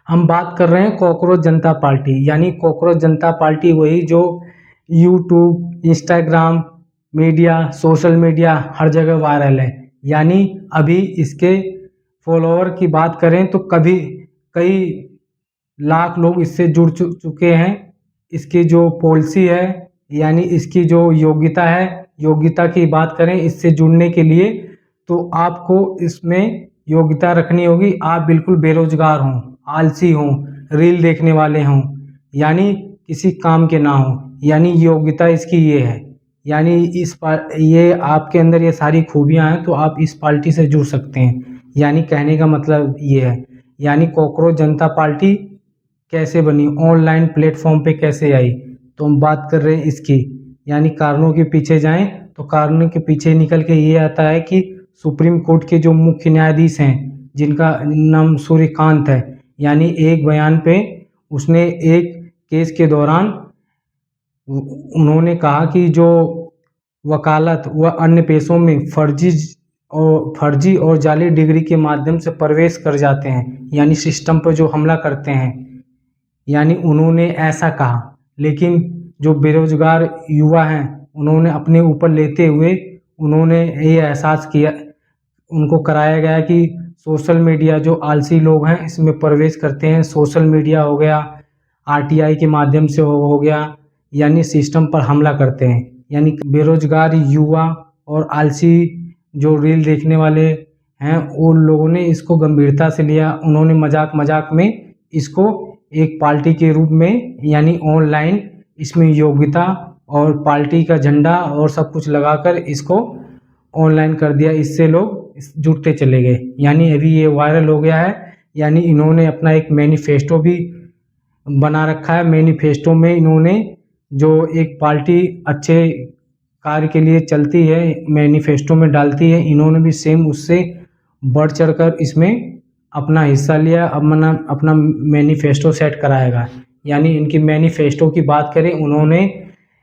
हम बात कर रहे हैं कॉकरोच जनता पार्टी, यानी कॉकरोच जनता पार्टी वही जो YouTube, Instagram, media, social media हर जगह वायरल है। यानी अभी इसके फॉलोअर की बात करें तो कभी कई लाख लोग इससे जुड़ चुके हैं। इसकी जो पॉलिसी है, यानी इसकी जो योग्यता है, योग्यता की बात करें इससे जुड़ने के लिए, तो आपको इसमें योग्यता रखनी होगी। आप बिल्कुल बेरोजगार हों, आलसी हों, रील देखने वाले हों, यानी किसी काम के ना हों, यानी योग्यता इसकी ये है। यानी ये आपके अंदर ये सारी खूबियां हैं तो आप इस पार्टी से जुड़ सकते हैं। यानी कहने का मतलब ये है। यानी कॉकरोच जनता पार्टी कैसे बनी, ऑनलाइन प्लेटफॉर्म पे कैसे आई, तो हम बात कर रहे हैं इसकी। यानी कारणों के पीछे जाएं तो कारणों के पीछे निकल के ये आता है कि सुप्रीम कोर्ट के जो मुख्य न्यायाधीश हैं, जिनका नाम सूर्यकांत है, यानी एक बयान पे उसने एक केस के दौरान उन्होंने कहा कि जो वकालत व अन्य पेशों में फर्जी और जाली डिग्री के माध्यम से प्रवेश कर जाते हैं, यानी सिस्टम पर जो हमला करते हैं, यानी उन्होंने ऐसा कहा। लेकिन जो बेरोजगार युवा हैं उन्होंने अपने ऊपर लेते हुए उन्होंने ये एहसास किया, उनको कराया गया कि सोशल मीडिया जो आलसी लोग हैं इसमें प्रवेश करते हैं। सोशल मीडिया हो गया, आरटीआई के माध्यम से हो गया, यानी सिस्टम पर हमला करते हैं। यानी बेरोजगार युवा और आलसी जो रील देखने वाले हैं उन लोगों ने इसको गंभीरता से लिया। उन्होंने मजाक मजाक में इसको एक पार्टी के रूप में, यानी ऑनलाइन इसमें योग्यता और पार्टी का झंडा और सब कुछ लगाकर इसको ऑनलाइन कर दिया। इससे लोग जुटते चले गए, यानी अभी ये वायरल हो गया है। यानी इन्होंने अपना एक मैनिफेस्टो भी बना रखा है। मैनिफेस्टो में इन्होंने जो एक पार्टी अच्छे कार्य के लिए चलती है मैनिफेस्टो में डालती है, इन्होंने भी सेम उससे बढ़ चढ़कर इसमें अपना हिस्सा लिया, अपना मैनिफेस्टो सेट कराएगा। यानी इनकी मैनिफेस्टो की बात करें, उन्होंने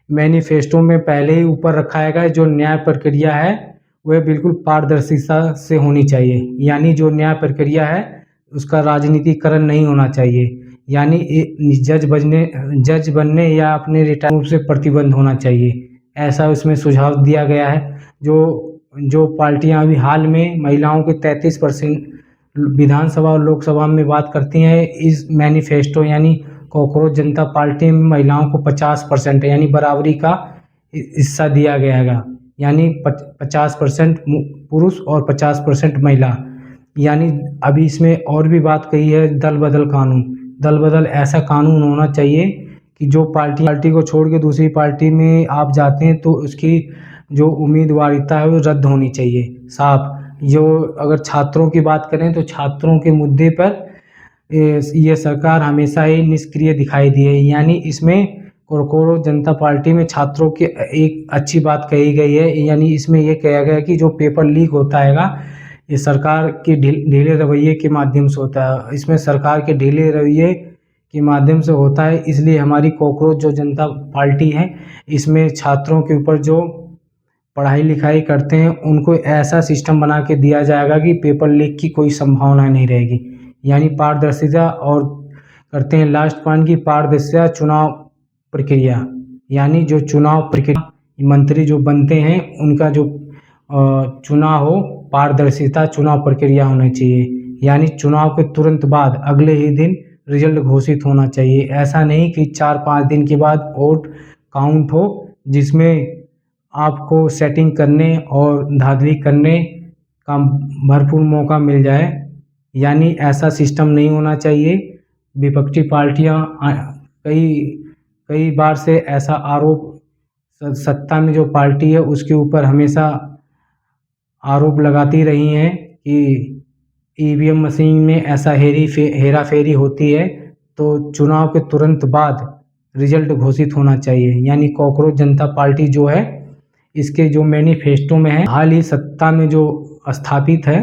मैनिफेस्टो में पहले ही ऊपर रखा है जो न्याय प्रक्रिया है वह बिल्कुल पारदर्शिता से होनी चाहिए। यानी जो न्याय प्रक्रिया है उसका राजनीतिकरण नहीं होना चाहिए। यानी जज बनने या अपने रिटायरमेंट से प्रतिबंध होना चाहिए, ऐसा उसमें सुझाव दिया गया है। जो पार्टियां अभी हाल में महिलाओं के 33% विधानसभा और लोकसभा में बात करती हैं, इस मैनिफेस्टो यानी कॉकरोच जनता पार्टी में महिलाओं को 50% यानी बराबरी का हिस्सा दिया गया है। यानी 50% पुरुष और 50% महिला। यानी अभी इसमें और भी बात कही है दल बदल कानून। दल बदल ऐसा कानून होना चाहिए कि जो पार्टी को छोड़ के दूसरी पार्टी में आप जाते हैं तो उसकी जो उम्मीदवारिता है वो रद्द होनी चाहिए साफ। जो अगर छात्रों की बात करें तो छात्रों के मुद्दे पर ये सरकार हमेशा ही निष्क्रिय दिखाई दी है। यानी इसमें कॉकरोच जनता पार्टी में छात्रों की एक अच्छी बात कही गई है। यानी इसमें यह कहा गया कि जो पेपर लीक होता है ये सरकार के ढीले रवैये के माध्यम से होता है। इसमें सरकार के ढीले रवैये के माध्यम से होता है, इसलिए हमारी कॉकरोच जो जनता पार्टी है इसमें छात्रों के ऊपर जो पढ़ाई लिखाई करते हैं उनको ऐसा सिस्टम बना के दिया जाएगा कि पेपर लीक की कोई संभावना नहीं रहेगी। यानी पारदर्शिता और करते हैं लास्ट पॉइंट की पारदर्शिता चुनाव प्रक्रिया। यानी जो चुनाव प्रक्रिया मंत्री जो बनते हैं उनका जो चुनाव हो, पारदर्शिता चुनाव प्रक्रिया होना चाहिए। यानी चुनाव के तुरंत बाद अगले ही दिन रिजल्ट घोषित होना चाहिए। ऐसा नहीं कि 4-5 दिन के बाद वोट काउंट हो जिसमें आपको सेटिंग करने और धांधली करने का भरपूर मौका मिल जाए। यानी ऐसा सिस्टम नहीं होना चाहिए। विपक्षी पार्टियां कई बार से ऐसा आरोप सत्ता में जो पार्टी है उसके ऊपर हमेशा आरोप लगाती रही हैं कि ईवीएम मशीन में ऐसा हेरा फेरी होती है, तो चुनाव के तुरंत बाद रिजल्ट घोषित होना चाहिए। यानी कॉकरोच जनता पार्टी जो है इसके जो मैनिफेस्टो में है, हाल ही सत्ता में जो स्थापित है,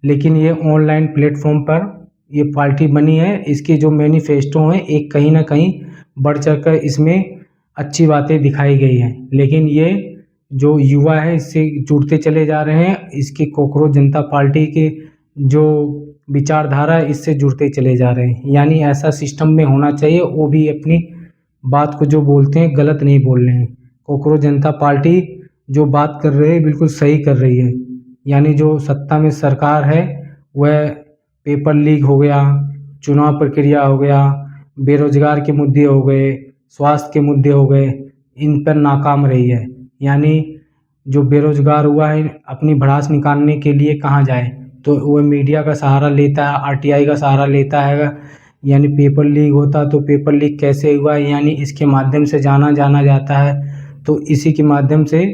लेकिन ये ऑनलाइन प्लेटफॉर्म पर ये पार्टी बनी है। इसके जो मैनिफेस्टो हैं एक कहीं ना कहीं बढ़ चढ़कर इसमें अच्छी बातें दिखाई गई हैं, लेकिन ये जो युवा है इससे जुड़ते चले जा रहे हैं। इसके कॉकरोच जनता पार्टी के जो विचारधारा इससे जुड़ते चले जा रहे हैं। यानी ऐसा सिस्टम में होना चाहिए, वो भी अपनी बात को जो बोलते हैं गलत नहीं बोल रहे हैं। कॉकरोच जनता पार्टी जो बात कर रही है बिल्कुल सही कर रही है। यानी जो सत्ता में सरकार है वह पेपर लीक हो गया, चुनाव प्रक्रिया हो गया, बेरोजगार के मुद्दे हो गए, स्वास्थ्य के मुद्दे हो गए, इन पर नाकाम रही है। यानी जो बेरोजगार हुआ है अपनी भड़ास निकालने के लिए कहाँ जाए, तो वह मीडिया का सहारा लेता है, आरटीआई का सहारा लेता है। यानी पेपर लीक होता तो पेपर लीक कैसे हुआ, यानी इसके माध्यम से जाना जाता है, तो इसी के माध्यम से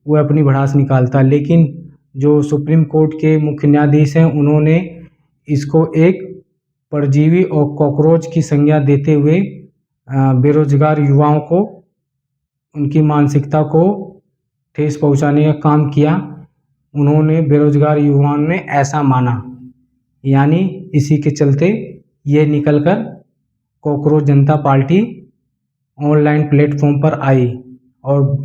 वह अपनी भड़ास निकालता है। लेकिन जो सुप्रीम कोर्ट के मुख्य न्यायाधीश हैं उन्होंने इसको एक परजीवी और कॉकरोच की संज्ञा देते हुए बेरोजगार युवाओं को उनकी मानसिकता को ठेस पहुंचाने का काम किया। उन्होंने बेरोजगार युवाओं ने ऐसा माना, यानी इसी के चलते ये निकलकर कॉकरोच जनता पार्टी ऑनलाइन प्लेटफॉर्म पर आई और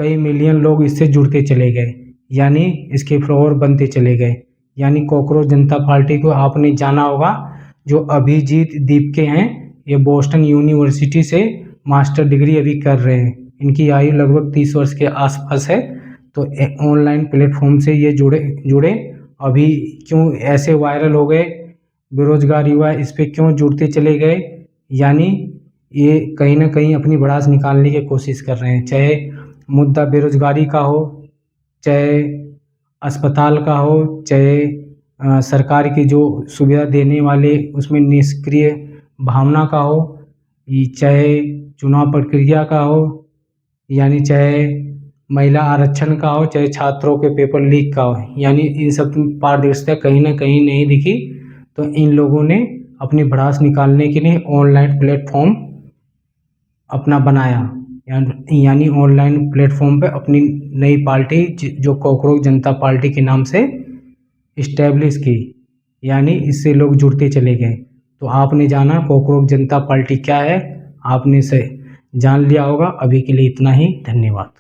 कई मिलियन लोग इससे जुड़ते चले गए, यानी इसके फॉलोअर बनते चले गए। यानी कॉकरोच जनता पार्टी को आपने जाना होगा, जो अभिजीत दीपके हैं, ये बोस्टन यूनिवर्सिटी से मास्टर डिग्री अभी कर रहे हैं। इनकी आयु लगभग 30 वर्ष के आसपास है। तो ऑनलाइन प्लेटफॉर्म से ये जुड़े अभी क्यों ऐसे वायरल हो गए, बेरोजगार युवा इस पे क्यों जुड़ते चले गए, यानी ये कहीं ना कहीं अपनी भड़ास निकालने की कोशिश कर रहे हैं। चाहे मुद्दा बेरोजगारी का हो, चाहे अस्पताल का हो, चाहे सरकार की जो सुविधा देने वाले उसमें निष्क्रिय भावना का हो, चाहे चुनाव प्रक्रिया का हो, यानी चाहे महिला आरक्षण का हो, चाहे छात्रों के पेपर लीक का हो, यानी इन सब पारदर्शिता कहीं ना कहीं नहीं दिखी। तो इन लोगों ने अपनी भड़ास निकालने के लिए ऑनलाइन प्लेटफॉर्म अपना बनाया, यानी ऑनलाइन प्लेटफॉर्म पे अपनी नई पार्टी जो कॉकरोच जनता पार्टी के नाम से इस्टेब्लिश की, यानी इससे लोग जुड़ते चले गए। तो आपने जाना कॉकरोच जनता पार्टी क्या है, आपने से जान लिया होगा। अभी के लिए इतना ही, धन्यवाद।